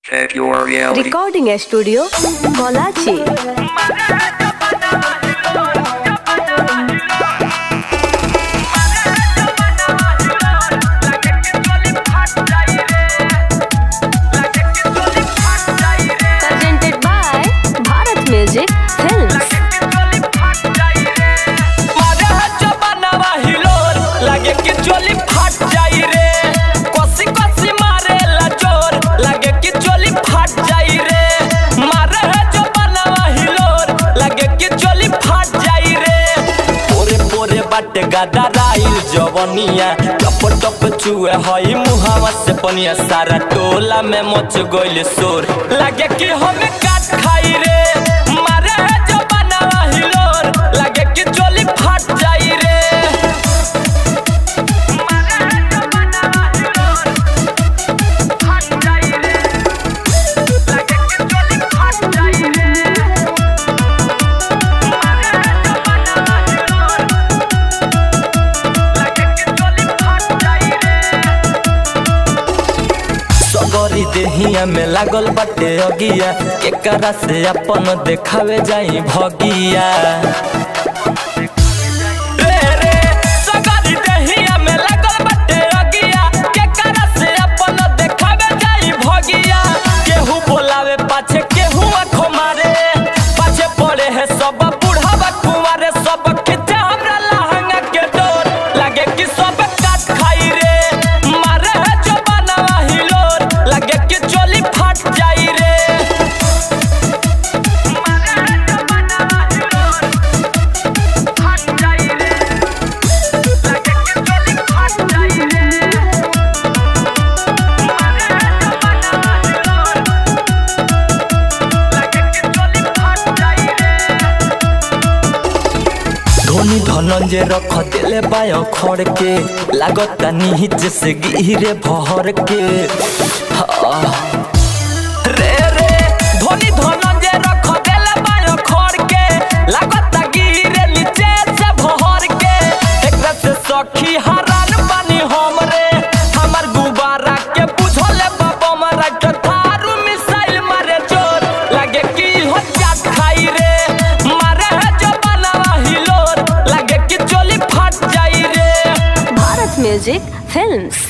Check your reality. Recording Studio, Kolachi. Presented by Bharat Music Films. गदराइल जवनिया टप टप चुए हई मुहावा से पनिया सारा टोला में मच गइल शोर लगे कि हमें काट खाई रे मारे जवानवा हिलोर लगे कि चोली फाट जाई रे मारे जवानवा हिलोर फाट जाई रे लगे कि चोली फाट जाई रे देहिया में लागल बाटे अगिया एकरा से अपन देखावे जाई भगिया रे रे सगरी देहिया में लागल बाटे अगिया एकरा से अपन देखावे जाई भगिया केहू बोलावे पाछे केहू आंखों मारे पाछे पड़े है सब बुढ़ावा कुंवारे सब खिंचे हमरा लहंगा के डोर लागे कि सब काट खाई रे मारे है जवानवा हिलोर लागे चोली फाट जाई रे मारे जवानवा हिलोर फाट जाई रे लागे कि चोली फाट जाई रे मारे जवानवा हिलोर लागे कि चोली फाट जाई रे धोनी धनंजय रख देले बायो खड़ के लागता नीच से गिरे भर के रे रे धोनी धनंजय रख देले बायो खड़ के लागता गिरे नीचे से भर के एकरा से सखी हरान पानी हमरे हमर गुबारा के बुझले बाबा मरा के थारू मिसाइल मारे जोर लागे कि हो जात खाई रे मारे है जवानवा हिलोर लागे कि चोली फाट जाई रे Bharat Music Films.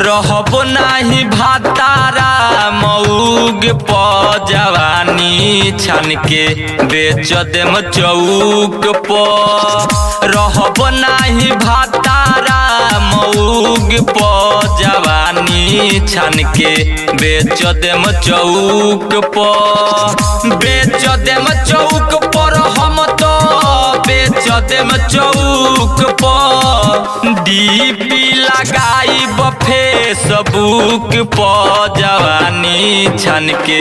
रहब नाही भातारा मऊग प जवानी छान के बेच देम चौक प रहब नाही भातारा मऊग प जवानी छान के बेच देम चौक प बेच देम चौक पर हम तो बेच देम चौक प डीपी लगाई फेसबुक प जवानी छान के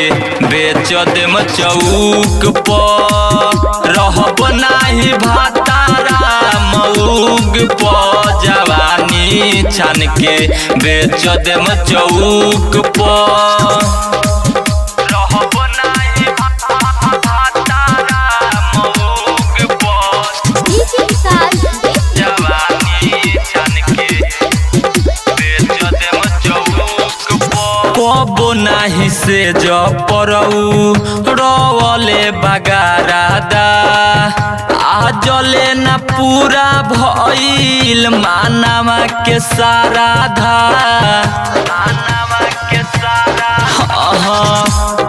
बेच देम चौक प रहब नाही भातारा मऊग प जवानी छान के बेच देम चौक प रहब नाही भातारा मऊग प जवानी छान के कबो नाही से जपरऊ रवले बगारादा आजले न पूरा भइल मानवा के साराधा मानवा के सारा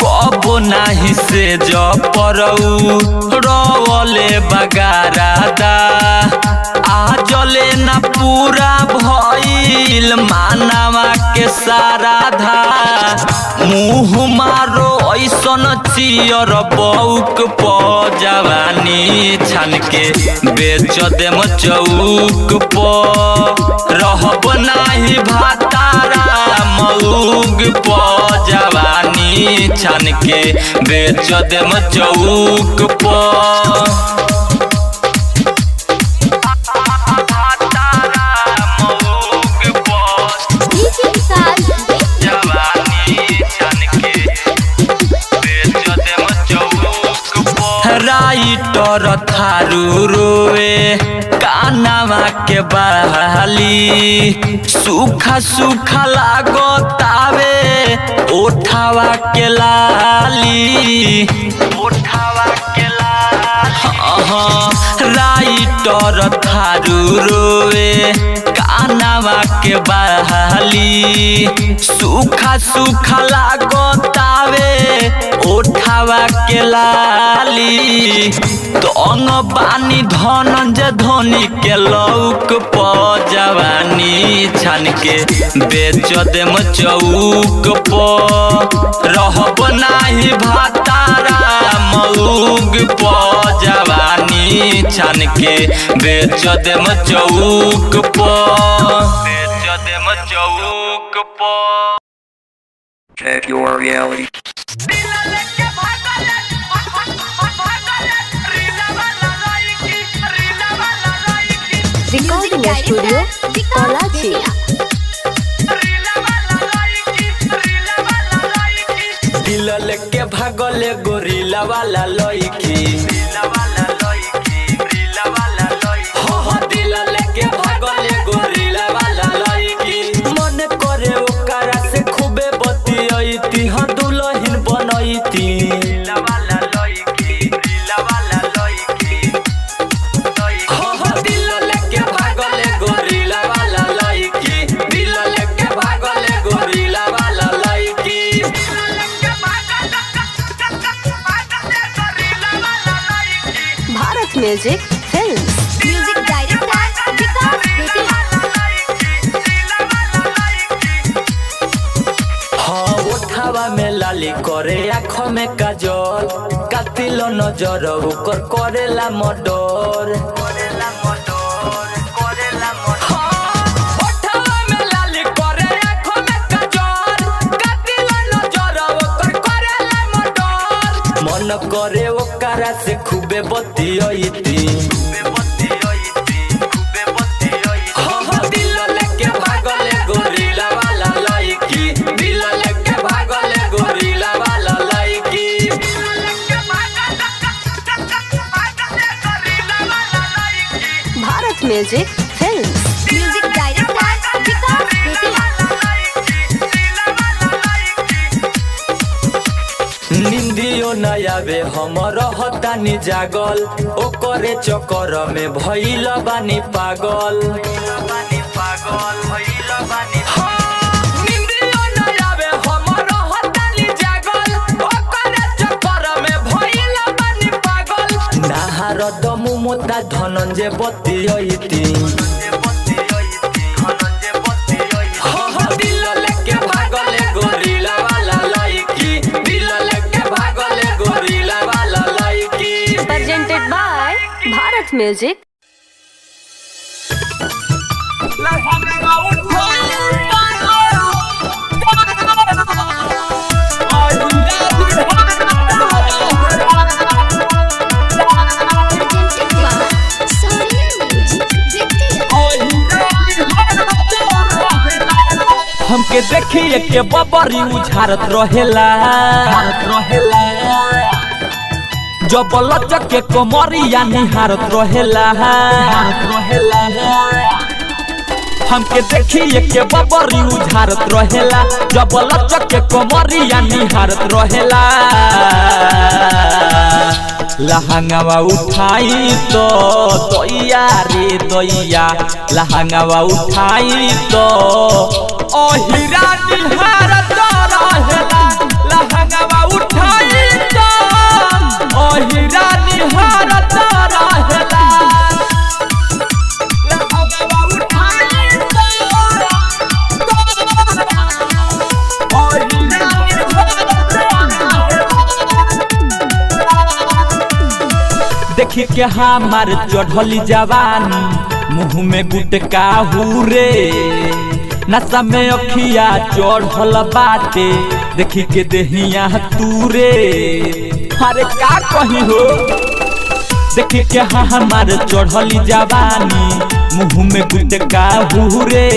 कबो नाही से जपरऊ रवले बगारादा आजले न पूरा भइल मानवा के साराधा मुँह मारो ऐसन चियर बौक प जवानी छान के बेच देम चौक प रहब नाही भातारा मऊग प जवानी छान के बेच देम चौक प थारू रोवे कानावा के बहाली सूखा सूखा लागो तावे ओठावा के लाली ओठावा के लाली राइटर थारू रोवे कानावा के बहाली सूखा सूखा लागो तावे ओठावा के लाली तंग बानी धनंजय धोनी के लौक प जवानी छान के बेच देम चौक प रहब नाही भातारा मऊग प जवानी छान के बेच देम चौक प बेच देम चौक प Check your reality. Recording Studio, Karachi. दिल लेके भागले गोरिल्ला वाला लईकी हो दिल लेके भागले गोरिल्ला वाला लईकी मन करे ओकरा से खूबे बतियैती हाँ दुल्हन बनैती हो दिल लेके भागले गोरिल्ला वाला लईकी दिल लेके भागले गोरिल्ला वाला लईकी Bharat Music Films. Music director Vikas Betia. हाँ उठावा में लाली करे आँखों में काजल कातिल नजर ओकर करेला मडर हाँ, उठावा में लाली करे आँखों में काजल कातिल नजर ओकर करेला मडर मन करे ओकरा से खूबे बतियैती हाँ दिल लेके भागले गोरिल्ला वाला लईकी दिल लेके भागले गोरिल्ला वाला लईकी Bharat Music Films. Music director Vikas Betia. निंदियो न आवे हम रहतानी जागल ओकरे चक्कर में भइल बानी पागल हाँ, निंदियो न आवे हम रहतानी जागल ओकरे चक्कर में भइल बानी पागल नाहर दमु मोता धनंजय बतियैती हाँ दिल लेके भागले गोरिल्ला वाला लईकी दिल लेके भागले गोरिल्ला वाला लईकी Presented by Bharat Music. Presented by Sonia Music Betia. हमके देखिए के बबरी उझारत रहेला जब लचक के कमरिया निहारत रहेला हमके देखिए के बबरी उझारत रहेला जब लचक के कमरिया निहारत रहेला लहंगावा उठाई तो दैया रे दैया लहंगावा उठाई तो ओहिरा निहारत रहेला लहंगावा उठाई तो ओहिरा निहारत रहेला लहंगावा उठाई तो ओहिरा देखी के हमार चढ़ली जवानी मुँह में गुटका हुरे नशा में अखिया चढ़ल बाटे देखी के देहिया तूरे अरे का कही हो देखी के हमार चढ़ली जवानी मुँह में गुटका हुरे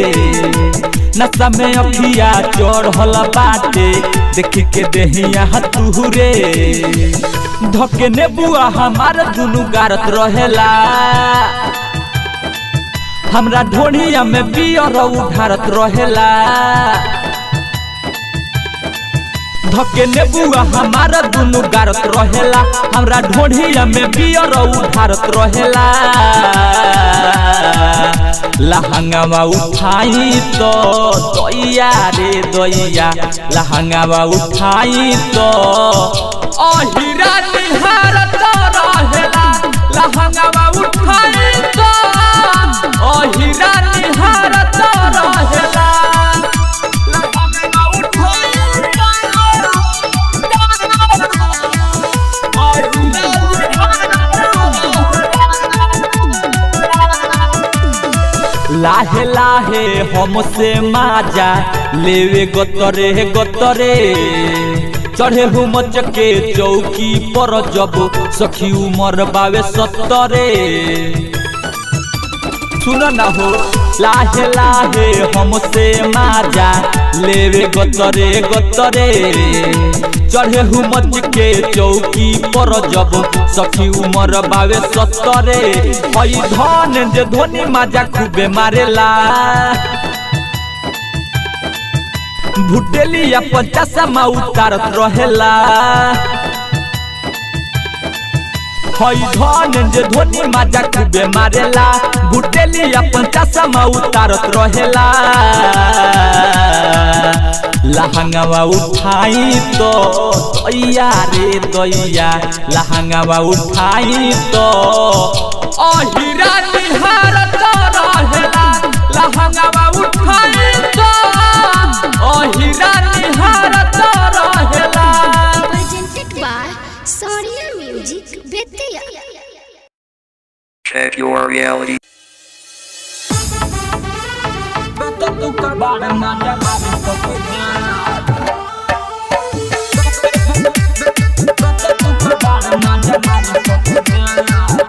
नशा में अखिया चढ़ल बाटे देखी के देहिया तुहरे धके ने बुआ हमार दुनु गारत रहेला हमरा ढोढ़िया में बियर उधारत रहेला धके ने बुआ हमारा दुनु गारत रहेला हमरा ढोढ़िया में बियर उधारत रहेला लहंगावा उठाई तो दैया रे दैया लहंगावा उठाई तो अहिरा निहारत रहेला लहंगावा उठाई तो अहिरा निहारत रहेला लाहे लाहे हमसे माजा लेवे गतरे गतरे चढ़े हूँ मचके चौकी पर जब सखी उमर बावे 70 सुन ना हो लाहे लाहे हमसे माजा लेवे गतरे गतरे चढ़े हूँ मचके चौकी पर जब सखी उमर बावे 70 हई धन जे धोनी माजा खूबे मारेला भुटेलिया 50 मा उतारत रहेला हई धन जे धोनी माजा खूबे मारेला भुटेलिया 50 मा उतारत रहेला लहंगावा उठाई तो दैया रे दैया लहंगावा उठाई तो अहिरा निहारत रहेला लहंगावा उठाई तो अहिरा निहारत रहेला Presented by Sonia Music Vidya. Check your reality. तू कबाड़ माजा मारी तो तू कबाड़ माजा मारी तो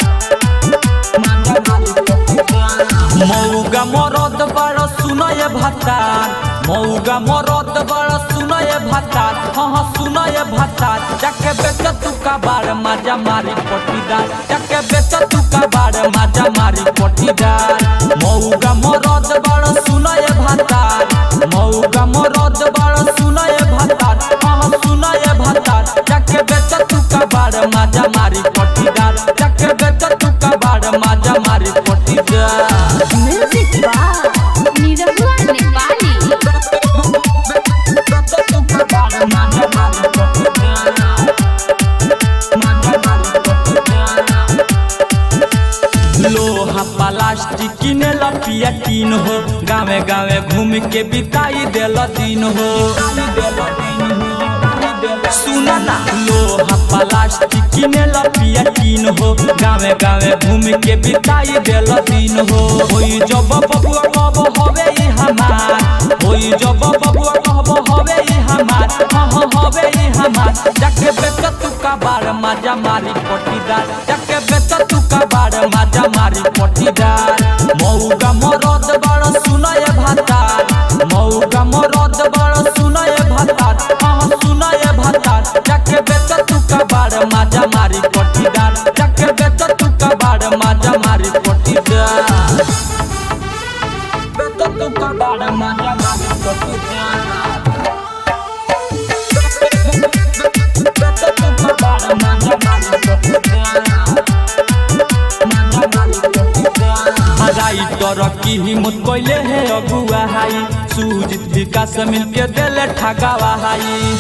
मौगा मरद बड़ सुनय भातार मौगा मरद बड़ सुनय भातार हाँ सुनय भातार जाके बेच तू कबाड़ माजा मारी पटीदार जाके बेच तू कबाड़ माजा मारी पटीदार मौगा मरद बड़ सुनय भातार मौगा मरद बड़ सुनय भातार हाँ सुनय भातार जाके बेच तू कबाड़ माजा मारी पटीदार जाके बेच तू कबाड़ माजा मारी पटीदार म्यूजिक बाय निरहुआ नेपाली लोहा प्लास्टिक किने लपिया टीन हो गावे गावे घूम के बिताई देल दिन हो सुना ना लोहा प्लास्टिक किने लपिया टीन हो गावे गावे घूम के बिताई देल दिन हो होई जब बबुआ कब हवे ई हमार होई जब बबुआ कब हवे ई हमार हाँ हवे ई हमार जाके बेच तू कबाड़ माजा मारी पटीदार जाके बेच तू कबाड़ माजा मारी पटीदार मौगा मरद बड़ सुनय भातार मौगा मरद बड़ सुनय भातार हाँ सुनय भातार जाके बेच तू कबाड़ माजा मारी पटीदार जाके बेच तू कबाड़ माजा मारी पटीदार बेच तू कबाड़ माजा मारी पटीदार बेच तू कबाड़ माजा मारी पटीदार राइटर की हिम्मत कोइले है अगुआ हाई सूजित विकास मिलके देले ठगावा हाई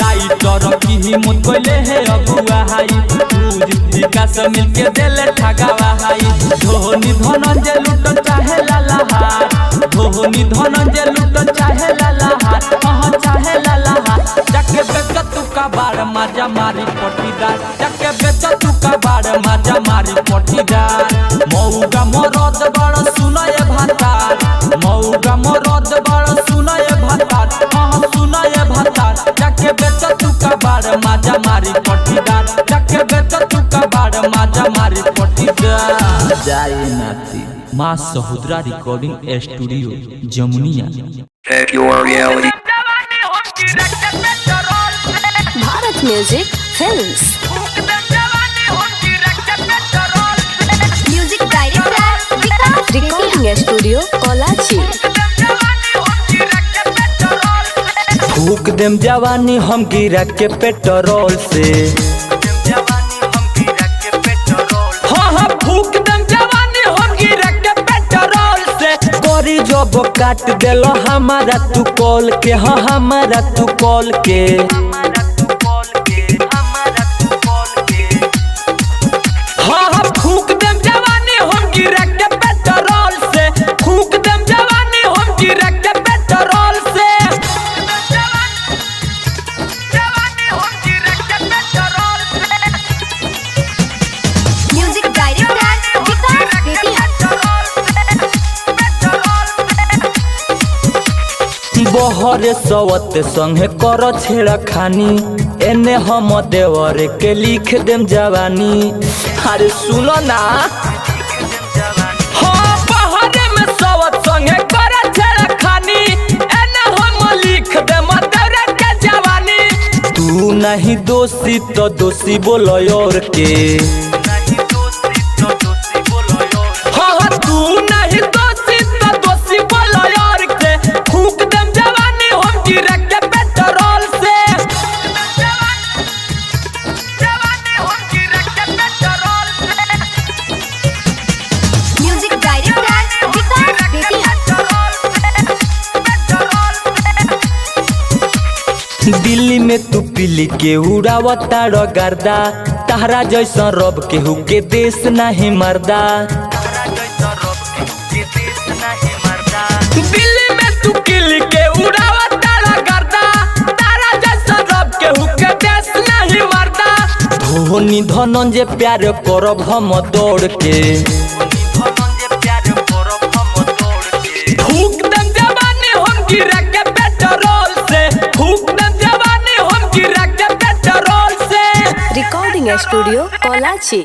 राइटर की हिम्मत कोइले है अगुआ हाई सूजित विकास मिलके देले ठगावा हाई धोनी धनंजय लूट चाहे लालाहार धोनी धनंजय लूट चाहे लालाहार हाँ चाहे लालाहार जाके बेच तू कबाड़ माजा मारी पटीदार जाके बेच तू कबाड़ माजा मारी पटीदार मौगा मरद बड़ सुनय भातार मौगा मरद बड़ सुनय भातार हाँ सुनय भातार जाके बेच तू कबाड़ माजा मारी पटीदार जाके बेच तू कबाड़ माजा मारी पटीदार जाई नाती माँ सहोदरा recording studio Jamuniya. Bharat music films. Music director Vikas recording studio Kolachi. फूक देम जवानी हम गिरा के पेट्रोल से। हाँ हाँ फूक देम जवानी हम गिरा के पेट्रोल से। कोरी जब काट देलो हमारा तू कॉल के। हाँ हमारा तू कॉल के। हाँ हाँ फूक देम जवानी हम गिरा के पेट्रोल से। फूक देम जवानी हम गिरा के पेट्रोल से। म्यूजिक डायरेक्टर विकास बहरे सवत संगे कर छेड़ा खानी। एने हम देवर के लिख देम जवानी। अरे सुनो ना। हाँ बहरे में सवत संगे कर छेड़ा खानी। एने हम लिख देम देवर के जवानी। तू नहीं दोषी तो दोषी बोलो और के। हाँ हाँ तू नहीं दोषी तो दोषी बोलो और के। फूक देम जवानी हम गिरा के पेट्रोल से। म्यूजिक डायरेक्टर विकास दिल्ली में तू पिली के उड़ावता गर्दा। तारा जैसा रब केहू के देश नहीं मरदा। दिल्ली में तू किली के उड़ावता गर्दा। तारा जैसा रब केहू के देश नहीं मरदा। धोनी धनंजय प्यार करब हम दौड़ के। फूक देम जवानी हम गिरा के पेट्रोल से। फूक देम जवानी हम गिरा के पेट्रोल से। Recording studio कोलाची।